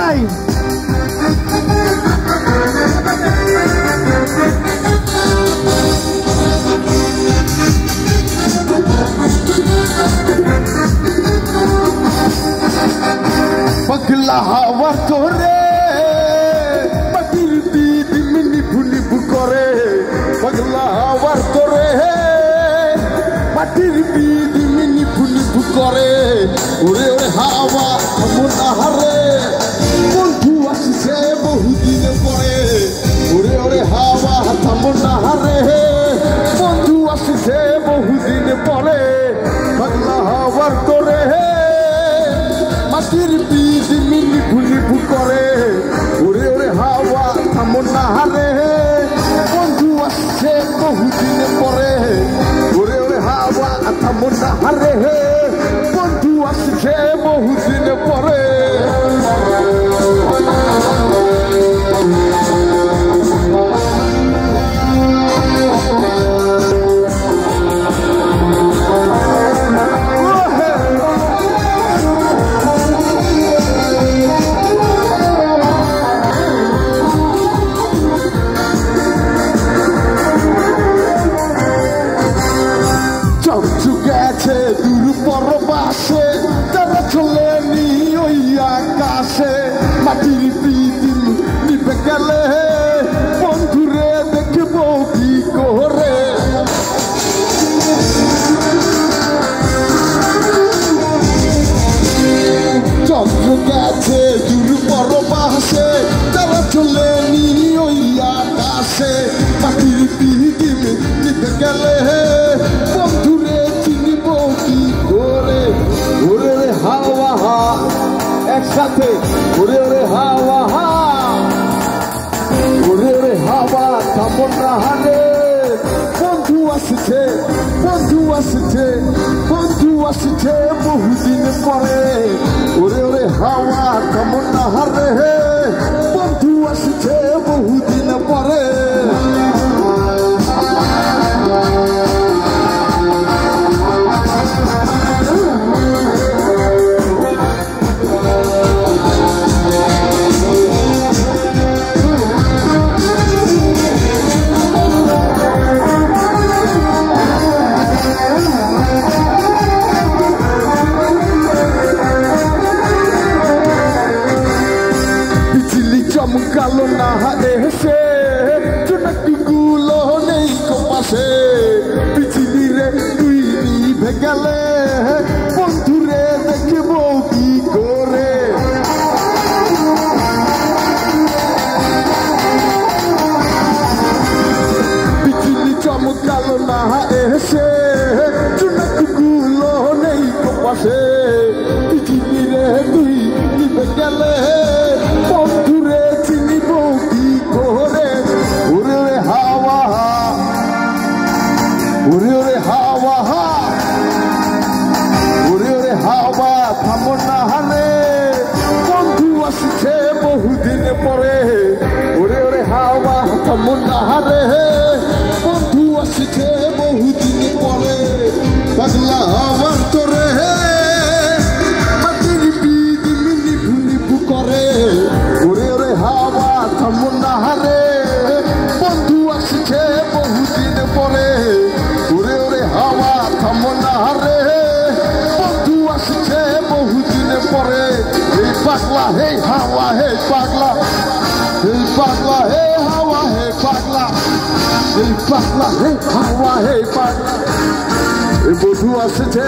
নাই पगला हवा तोरे पतिल पीत मिनी भुनी बुकोरे पगला हवा तोरे पतिल पीत मिनी भुनी बुकोरे उरे उरे हवा मुना हरे बंधु आसिसे बहुदिन परे उरे उरे हवा मुना हरे बंधु आसिसे बहुदिन परे पगला हवा तोरे माटिर बीज मिनी भुनी भुकरे उरे उरे हावा थामना हारे बंधु आसे बहुदिन परे उरे उरे हावा थामना हारे बंधु आसे बहुदिन परे दूर परबासे तारा चले नी ओई आकाशे माटिर पीतिल निभे गेले बंधुरे देखबो की करे चंद्र गेছে दूर परबासे तारा चले नी ओई आकाशे माटिर पीतिल निभे गेले बंधुरे একসাথে ওরে ওরে হাওয়া ওরে ওরে হাওয়া থামনা হারে বন্ধু আসছে বন্ধু আসছে বন্ধু আসছে বহুদিন পরে ওরে ওরে হাওয়া থামনা হারে বন্ধু আসছে বহুদিন পরে চমকালো না এসে চুনাকিগুলো নেই কপাশে পৃথিবীরে তুই নিভে গেলে বন্ধুরে দেখব কি করে পৃথিবী চমকালো না এসে চুনাকিগুলো নেই কপাশে পৃথিবীরে তুই নিভে গেলে থামনা হারে বন্ধু আসছে বহুদিন পরে ওরে ওরে হাওয়া থামনা হারে বন্ধু আসছে বহুদিন পরে পাগলা হওয়ার তোরে মাটির বীজ মিনি ভুনি বুকরে ওরে ওরে হাওয়া থামনা হারে বন্ধু আসছে বহুদিন পরে ওরে ওরে হাওয়া থামনা হারে বহুদিন পরে এই পাগলা হে হাওয়া হে পাগলা এই পাগলা হে হাওয়া হে পাগলা এই পাগলা হে হাওয়া হে পাগলা এই বধু আসছে